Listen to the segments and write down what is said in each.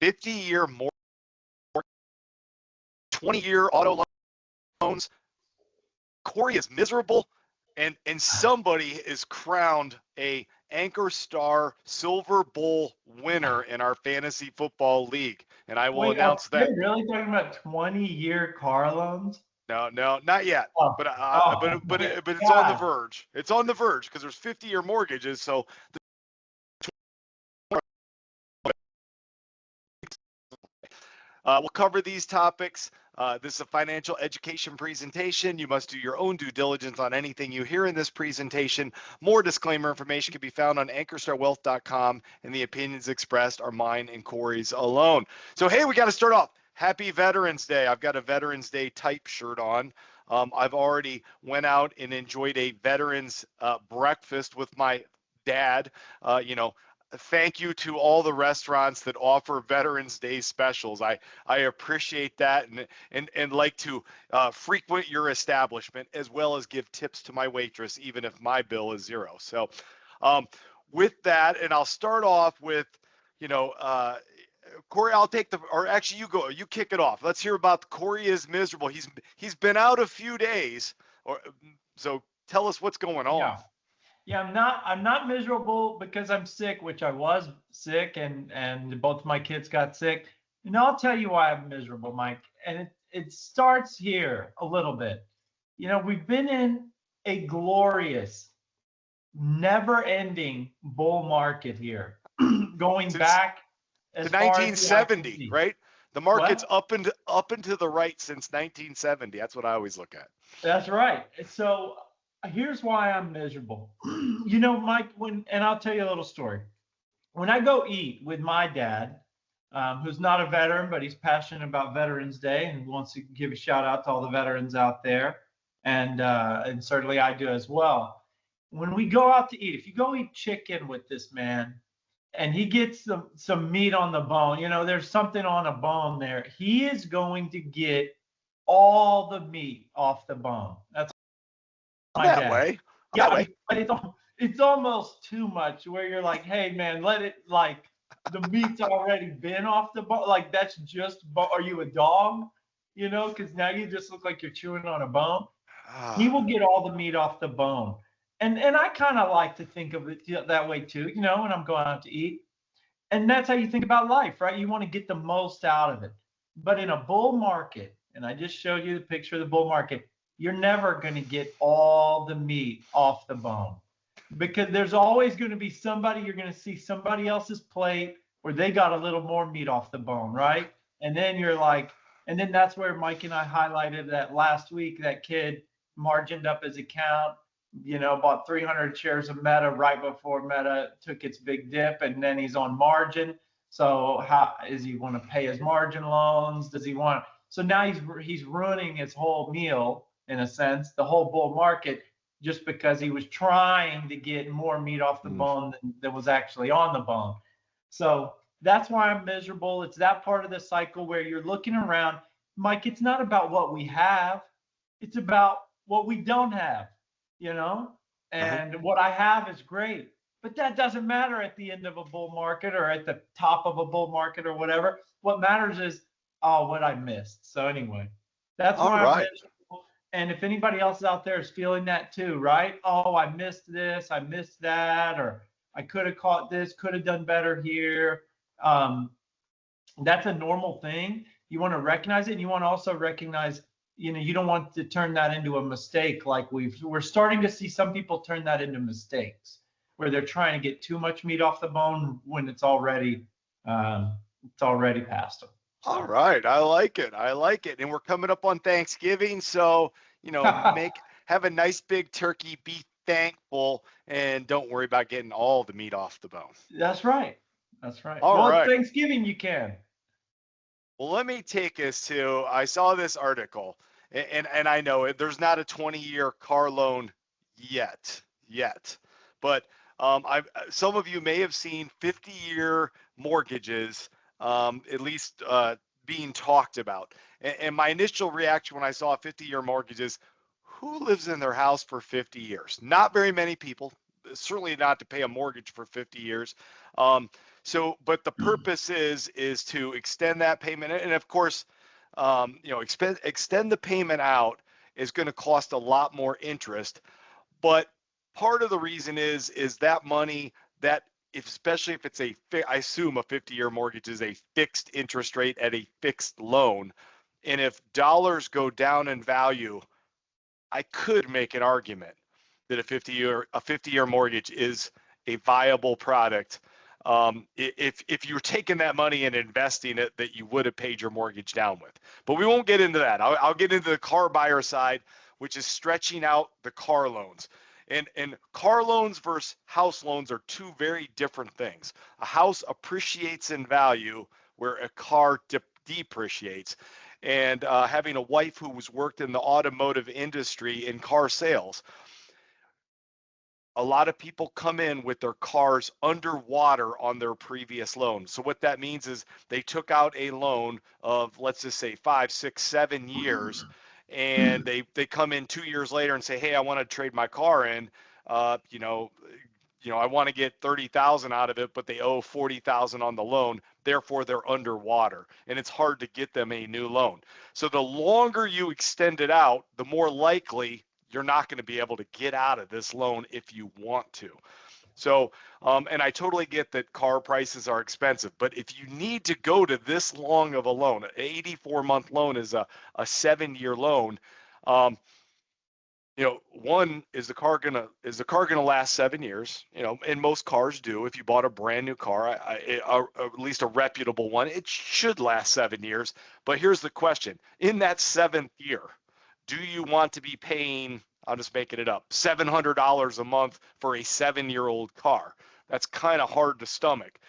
50-year more, 20-year auto loans. Corey is miserable, and somebody is crowned a Ankerstar Silver Bowl winner in our fantasy football league, and I will announce that. Are you really talking about 20-year car loans? No, not yet. Oh. But it's God. on the verge. It's on the verge because there's 50-year mortgages. So we'll cover these topics. This is a financial education presentation. You must do your own due diligence on anything you hear in this presentation. More disclaimer information can be found on ankerstarwealth.com, and the opinions expressed are mine and Corey's alone. So, hey, we got to start off. Happy Veterans Day. I've got a Veterans Day type shirt on. I've already went out and enjoyed a Veterans breakfast with my dad. Thank you to all the restaurants that offer Veterans Day specials. I appreciate that and like to frequent your establishment, as well as give tips to my waitress, even if my bill is zero. So with that, and I'll start off with, Corey, I'll take or actually you kick it off. Let's hear about Corey is miserable. He's been out a few days, so tell us what's going on. Yeah, I'm not miserable because I'm sick, which I was sick, and both my kids got sick. And I'll tell you why I'm miserable, Mike. And it starts here a little bit. We've been in a glorious, never-ending bull market here, going back to 1970, right? The market's up and to the right since 1970. That's what I always look at. That's right. So here's why I'm miserable. Mike, and I'll tell you a little story. When I go eat with my dad, who's not a veteran, but he's passionate about Veterans Day and wants to give a shout out to all the veterans out there, and certainly I do as well. When we go out to eat, if you go eat chicken with this man, and he gets some meat on the bone, there's something on a bone there, he is going to get all the meat off the bone. That's that way. Yeah, but it's almost too much where you're like, hey man, let it, like, the meat's already been off the bone. Like, that's just, are you a dog? Because now you just look like you're chewing on a bone. He will get all the meat off the bone. And I kind of like to think of it that way too, when I'm going out to eat. And that's how you think about life, right? You want to get the most out of it. But in a bull market, and I just showed you the picture of the bull market, you're never going to get all the meat off the bone, because there's always going to be somebody, you're going to see somebody else's plate where they got a little more meat off the bone, right? And then you're like, and then that's where Mike and I highlighted that last week, that kid margined up his account, bought 300 shares of Meta right before Meta took its big dip, and then he's on margin. So how is he want to pay his margin loans? Does he want? So now he's ruining his whole meal, in a sense, the whole bull market, just because he was trying to get more meat off the bone than was actually on the bone. So that's why I'm miserable. It's that part of the cycle where you're looking around, Mike. It's not about what we have, it's about what we don't have. And what I have is great, but that doesn't matter at the end of a bull market or at the top of a bull market or whatever. What matters is, what I missed. So anyway, that's why I'm miserable. And if anybody else out there is feeling that too, right? Oh, I missed this, I missed that, or I could have caught this, could have done better here. That's a normal thing. You want to recognize it, and you want to also recognize, you don't want to turn that into a mistake. Like we're starting to see some people turn that into mistakes, where they're trying to get too much meat off the bone when it's already past them. All right, I like it. And we're coming up on Thanksgiving, so have a nice big turkey, be thankful, and don't worry about getting all the meat off the bone. That's right. All right. Thanksgiving you can. Well, let me take us to, I saw this article, and I know there's not a 20-year car loan yet, but some of you may have seen 50-year mortgages, at least being talked about. And my initial reaction when I saw 50-year mortgages, who lives in their house for 50 years? Not very many people, certainly not to pay a mortgage for 50 years. So, but the purpose is to extend that payment, and of course, extend the payment out is going to cost a lot more interest. But part of the reason is that money that, especially if it's I assume a 50-year mortgage is a fixed interest rate at a fixed loan, and if dollars go down in value, I could make an argument that a 50-year mortgage is a viable product. If you're taking that money and investing it that you would have paid your mortgage down with. But we won't get into that. I'll get into the car buyer side, which is stretching out the car loans. And car loans versus house loans are two very different things. A house appreciates in value where a car depreciates. And having a wife who was worked in the automotive industry in car sales, a lot of people come in with their cars underwater on their previous loan. So what that means is they took out a loan of, let's just say 5, 6, 7 years, and they come in 2 years later and say, hey, I want to trade my car in, I want to get 30,000 out of it, but they owe 40,000 on the loan. Therefore, they're underwater, and it's hard to get them a new loan. So the longer you extend it out, the more likely you're not going to be able to get out of this loan if you want to. So, and I totally get that car prices are expensive, but if you need to go to this long of a loan, an 84-month loan is a 7-year loan. One, is the car gonna last 7 years? And most cars do. If you bought a brand new car, at least a reputable one, it should last 7 years. But here's the question: in that 7th year, do you want to be paying, I'll just making it up, $700 a month for a 7-year-old car? That's kind of hard to stomach.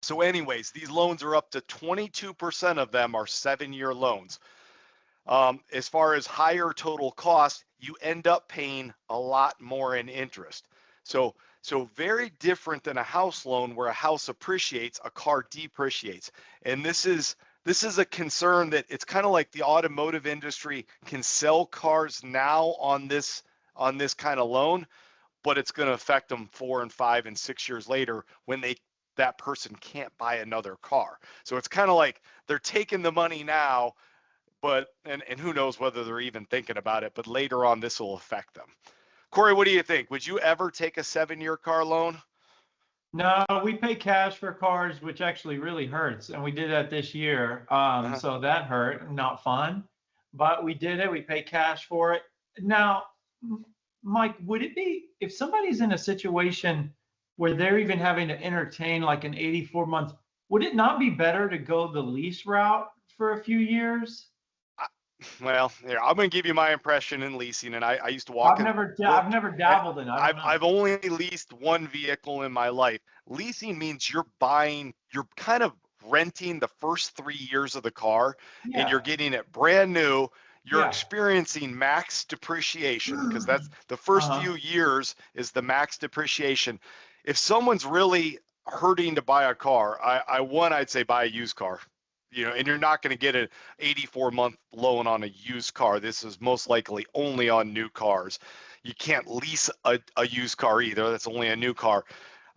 So anyways, these loans are up to 22% of them are 7-year loans. As far as higher total cost, you end up paying a lot more in interest. So very different than a house loan where a house appreciates, a car depreciates. And this is a concern that it's kind of like the automotive industry can sell cars now on this kind of loan, but it's going to affect them 4 and 5 and 6 years later when that person can't buy another car. So it's kind of like they're taking the money now, but and who knows whether they're even thinking about it, but later on this will affect them. Corey, what do you think? Would you ever take a 7-year car loan? No, we pay cash for cars, which actually really hurts, and we did that this year. So that hurt, not fun, but we did it. We pay cash for it. Now, Mike, would it be, if somebody's in a situation where they're even having to entertain like an 84 months, would it not be better to go the lease route for a few years? Well, yeah, I'm going to give you my impression in leasing, and I used to walk. I've never dabbled in it. I've only leased one vehicle in my life. Leasing means you're kind of renting the first 3 years of the car, and you're getting it brand new. You're experiencing max depreciation, because that's the first few years is the max depreciation. If someone's really hurting to buy a car, I'd say buy a used car. And you're not going to get an 84-month loan on a used car. This is most likely only on new cars. You can't lease a used car either. That's only a new car.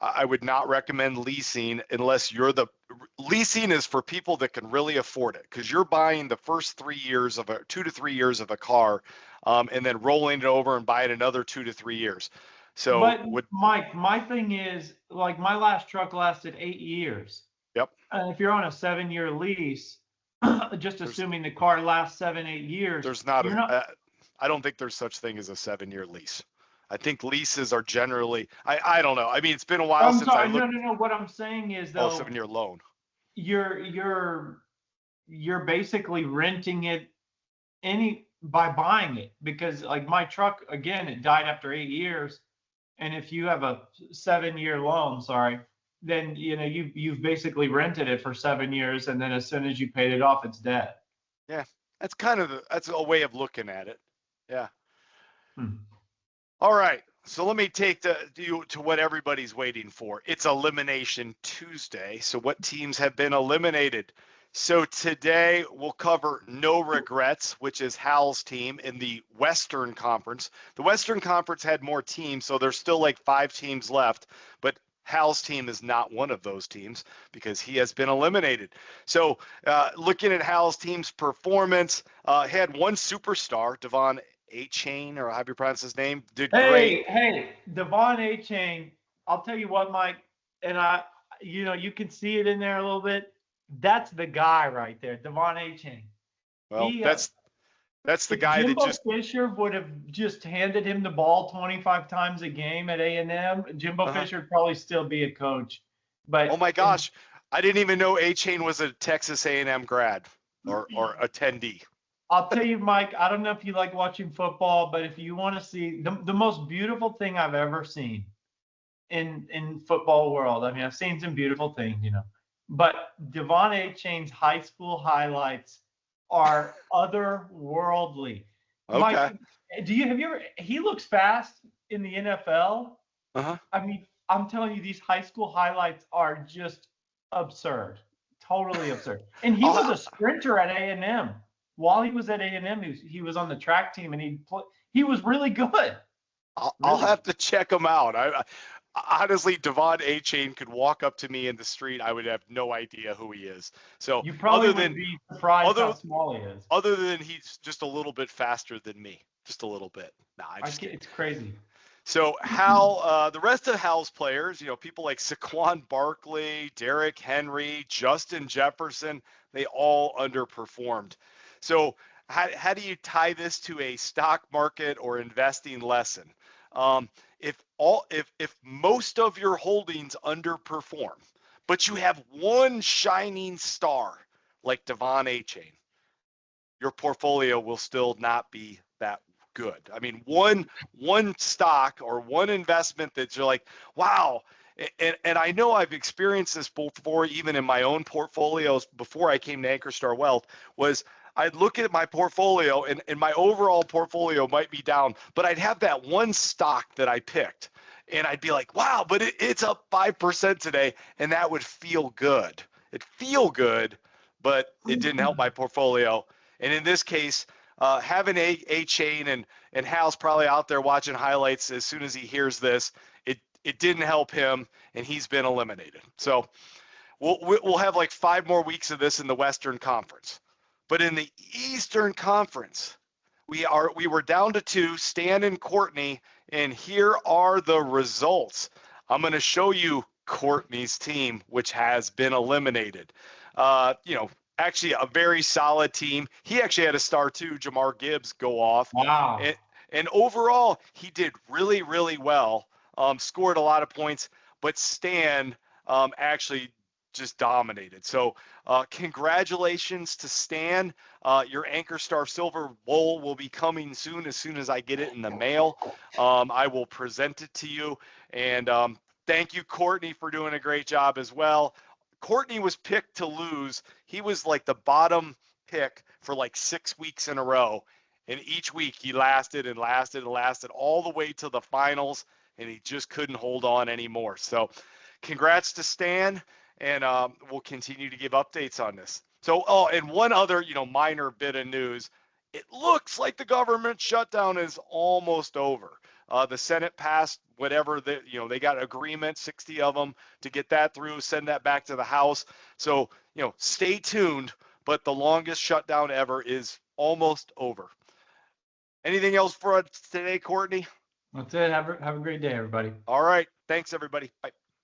I would not recommend leasing unless leasing is for people that can really afford it, because you're buying the first 2 to 3 years of a car, and then rolling it over and buying another 2 to 3 years. So, but Mike, my thing is, like, my last truck lasted 8 years. Yep. And if you're on a 7-year lease, just assuming the car lasts 7, 8 years, I don't think there's such thing as a 7-year lease. I think leases are generally, I don't know. I mean, it's been a while since I looked. No. What I'm saying is, though, 7-year loan. You're basically renting it by buying it, because like my truck, again, it died after 8 years, and if you have a 7-year loan, then you've basically rented it for 7 years, and then as soon as you paid it off, it's dead. Yeah, that's that's a way of looking at it. Yeah. All right, so let me take you to what everybody's waiting for. It's Elimination Tuesday. So what teams have been eliminated? So today we'll cover No Regrets, which is Hal's team in the Western Conference. The Western Conference had more teams, so there's still like 5 teams left, but Hal's team is not one of those teams because he has been eliminated. So looking at Hal's team's performance, had one superstar, Devon A-Chain, or however you pronounce his name, did great. Hey, Devon A-Chain, I'll tell you what, Mike, and you can see it in there a little bit. That's the guy right there, Devon A-Chain. Well, that's the guy Jimbo that just Fisher would have just handed him the ball 25 times a game at A&M. Jimbo Fisher would probably still be a coach. But oh my gosh, I didn't even know A-Chain was a Texas A&M grad or attendee. I'll tell you, Mike, I don't know if you like watching football, but if you want to see the most beautiful thing I've ever seen in football world, I mean, I've seen some beautiful things, but Devon A-Chain's high school highlights are otherworldly. Okay. Mike, have you ever, he looks fast in the NFL. I mean, I'm telling you, these high school highlights are just absurd, totally absurd. And he was a sprinter at A&M. While he was at A&M, he was on the track team, and he was really good. I'll have to check him out. Honestly, Devon A-Chain could walk up to me in the street. I would have no idea who he is. So you probably would be surprised how small he is. Other than he's just a little bit faster than me, just a little bit. It's crazy. So Hal, the rest of Hal's players, people like Saquon Barkley, Derrick Henry, Justin Jefferson, they all underperformed. So how do you tie this to a stock market or investing lesson? If most of your holdings underperform, but you have one shining star like Devon A-Chain, your portfolio will still not be that good. I mean, one stock or one investment that you're like, wow. And I know I've experienced this before, even in my own portfolios before I came to Ankerstar Wealth, was I'd look at my portfolio and my overall portfolio might be down, but I'd have that one stock that I picked and I'd be like, wow, but it's up 5% today. And that would feel good. It'd feel good, but it didn't help my portfolio. And in this case, having A-Chain and Hal's probably out there watching highlights as soon as he hears this, it didn't help him and he's been eliminated. So we'll have like 5 more weeks of this in the Western Conference. But in the Eastern Conference, we were down to 2, Stan and Courtney, and here are the results. I'm going to show you Courtney's team, which has been eliminated. Actually a very solid team. He actually had a star too, Jamar Gibbs, go off. Wow. And overall, he did really, really well. Scored a lot of points, but Stan actually just dominated. So congratulations to Stan. Your Ankerstar Silver Bowl will be coming soon as I get it in the mail. I will present it to you. And thank you, Courtney, for doing a great job as well. Courtney was picked to lose. He was like the bottom pick for like 6 weeks in a row. And each week he lasted and lasted and lasted all the way to the finals, and he just couldn't hold on anymore. So congrats to Stan. And we'll continue to give updates on this. So, and one other, minor bit of news. It looks like the government shutdown is almost over. The Senate passed whatever, they got agreement, 60 of them, to get that through, send that back to the House. So, stay tuned, but the longest shutdown ever is almost over. Anything else for us today, Courtney? That's it. Have a great day, everybody. All right. Thanks, everybody. Bye.